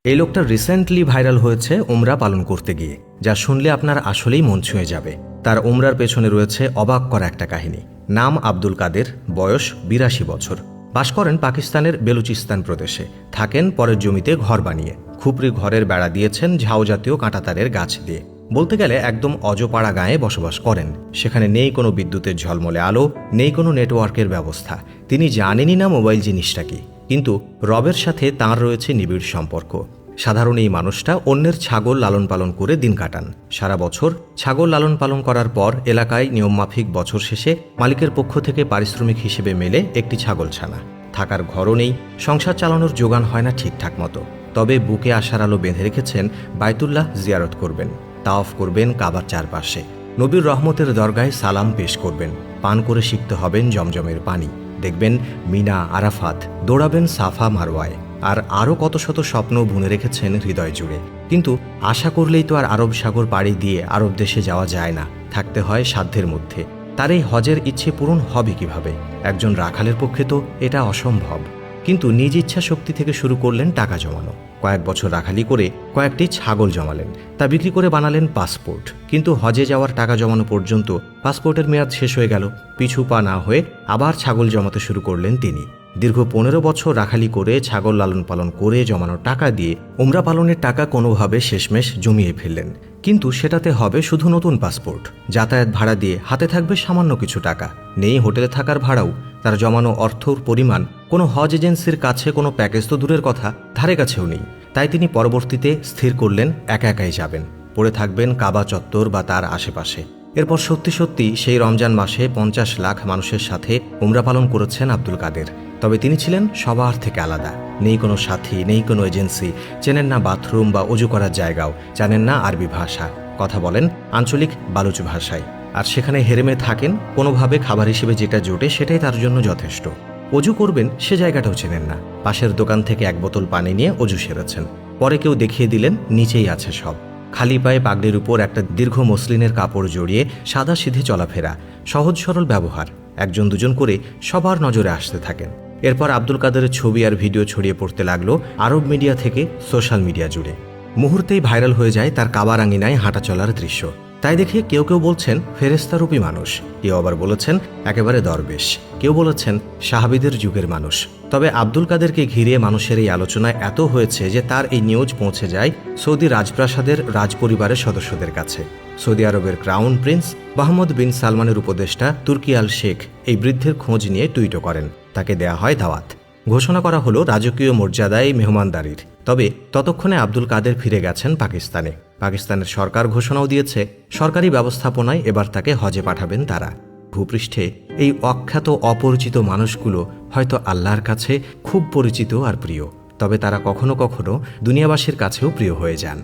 এই লোকটা recently viral হয়েছে উমরা পালন করতে গিয়ে, যা শুনলে আপনার আসলেই মন ছুঁয়ে যাবে। তার উমরার পেছনে রয়েছে অবাক করা একটা কাহিনী। নাম আব্দুল কাদের, বয়স ৮২ বছর, বাস করেন পাকিস্তানের বেলুচিস্তান প্রদেশে। থাকেন পরের জমিতে ঘর বানিয়ে। খুপরি ঘরের বেড়া দিয়েছেন ঝাউ জাতীয় কাঁটাতারের গাছ দিয়ে। বলতে গেলে একদম অজপাড়া গাঁয়ে বসবাস করেন। সেখানে নেই কোনো বিদ্যুতের ঝলমলে আলো, নেই কোনো নেটওয়ার্কের ব্যবস্থা। তিনি জানেনই না মোবাইল জিনিসটা কি। কিন্তু রবের সাথে তাঁর রয়েছে নিবিড় সম্পর্ক। সাধারণ এই মানুষটা অন্যের ছাগল লালন পালন করে দিন কাটান। সারা বছর ছাগল লালন পালন করার পর এলাকায় নিয়মমাফিক বছর শেষে মালিকের পক্ষ থেকে পারিশ্রমিক হিসেবে মেলে একটি ছাগলছানা। থাকার ঘরও নেই, সংসার চালানোর জোগান হয় না ঠিকঠাক মতো। তবে বুকে আশার আলো বেঁধে রেখেছেন বায়তুল্লাহ জিয়ারত করবেন, তাওয়াফ করবেন কাবার চারপাশে, নবীর রহমতের দরগায় সালাম পেশ করবেন, পান করে শিখতে হবেন জমজমের পানি, দেখবেন মিনা আরাফাত, দৌড়াবেন সাফা মারওয়ায়। আর আরও কত শত স্বপ্ন বুনে রেখেছেন হৃদয় জুড়ে। কিন্তু আশা করলেই তো আর আরব সাগর পাড়ি দিয়ে আরব দেশে যাওয়া যায় না, থাকতে হয় সাধ্যের মধ্যে। তার এই হজের ইচ্ছে পূরণ হবে কিভাবে? একজন রাখালের পক্ষে তো এটা অসম্ভব। কিন্তু নিজ ইচ্ছা শক্তি থেকে শুরু করলেন টাকা জমানো। কয়েক বছর রাখালি করে কয়েকটি ছাগল জমালেন, তা বিক্রি করে বানালেন পাসপোর্ট। কিন্তু হজে যাওয়ার টাকা জমানো পর্যন্ত পাসপোর্টের মেয়াদ শেষ হয়ে গেল। পিছু পা না হয়ে আবার ছাগল জমাতে শুরু করলেন তিনি। দীর্ঘ ১৫ বছর রাখালি করে ছাগল লালন পালন করে জমানো টাকা দিয়ে উমরা পালনের টাকা কোনোভাবে শেষমেশ জমিয়ে ফেললেন। কিন্তু সেটাতে হবে শুধু নতুন পাসপোর্ট, যাতায়াত ভাড়া দিয়ে হাতে থাকবে সামান্য কিছু টাকা, নেই হোটেলে থাকার ভাড়াও। তার জমানো অর্থর পরিমাণ কোনো হজ এজেন্সির কাছে কোনো প্যাকেজ তো দূরের কথা, ধারে কাছেও নেই। তাই তিনি পরবর্তীতে স্থির করলেন একা একাই যাবেন, পড়ে থাকবেন কাবা চত্বর বা তার আশেপাশে। এরপর সত্যি সত্যি সেই রমজান মাসে ৫০ লাখ মানুষের সাথে উমরা পালন করেছেন আব্দুল কাদের। তবে তিনি ছিলেন সবার থেকে আলাদা। নেই কোনো সাথী, নেই কোনো এজেন্সি, চেনেন না বাথরুম বা অজু করার জায়গাও, জানেন না আরবি ভাষা, কথা বলেন আঞ্চলিক বালুচ ভাষায়। আর সেখানে হেরেমে থাকেন, কোনোভাবে খাবার হিসেবে যেটা জোটে সেটাই তার জন্য যথেষ্ট। অজু করবেন সে জায়গাটাও চেনেন না। পাশের দোকান থেকে ১ বোতল পানি নিয়ে অজু সেরেছেন, পরে কেউ দেখিয়ে দিলেন নিচেই আছে সব। খালি পায়ে পাগড়ির উপর একটা দীর্ঘ মসলিনের কাপড় জড়িয়ে সাদা সিধে চলাফেরা, সহজ সরল ব্যবহার। একজন দুজন করে সবার নজরে আসতে থাকেন। এরপর আব্দুল কাদেরের ছবি আর ভিডিও ছড়িয়ে পড়তে লাগলো আরব মিডিয়া থেকে সোশ্যাল মিডিয়া জুড়ে। মুহূর্তেই ভাইরাল হয়ে যায় তার কাবার আঙিনায় হাঁটা চলার দৃশ্য। তাই দেখে কেউ কেউ বলছেন ফেরেশতারূপী মানুষ, কেউ আবার বলেছেন একেবারে দরবেশ, কেউ বলেছেন সাহাবীদের যুগের মানুষ। তবে আব্দুল কাদেরকে ঘিরে মানুষের এই আলোচনা এত হয়েছে যে তার এই নিউজ পৌঁছে যায় সৌদি রাজপ্রাসাদের রাজপরিবারের সদস্যদের কাছে। সৌদি আরবের ক্রাউন প্রিন্স মোহাম্মদ বিন সালমানের উপদেষ্টা তুর্কি আল শেখ এই বৃদ্ধের খোঁজ নিয়ে টুইটও করেন। তাকে দেয়া হয় দাওয়াত। ঘোষণা করা হলো রাজকীয় মর্যাদায় মেহমানদারির। তবে ততক্ষণে আব্দুল কাদের ফিরে গেছেন পাকিস্তানে। পাকিস্তানের সরকার ঘোষণাও দিয়েছে সরকারি ব্যবস্থাপনায় এবার তাকে হজে পাঠাবেন তারা। ভূপৃষ্ঠে এই অখ্যাত অপরিচিত মানুষগুলো হয়তো আল্লাহর কাছে খুব পরিচিত আর প্রিয়, তবে তারা কখনো কখনো দুনিয়াবাসীর কাছেও প্রিয় হয়ে যান।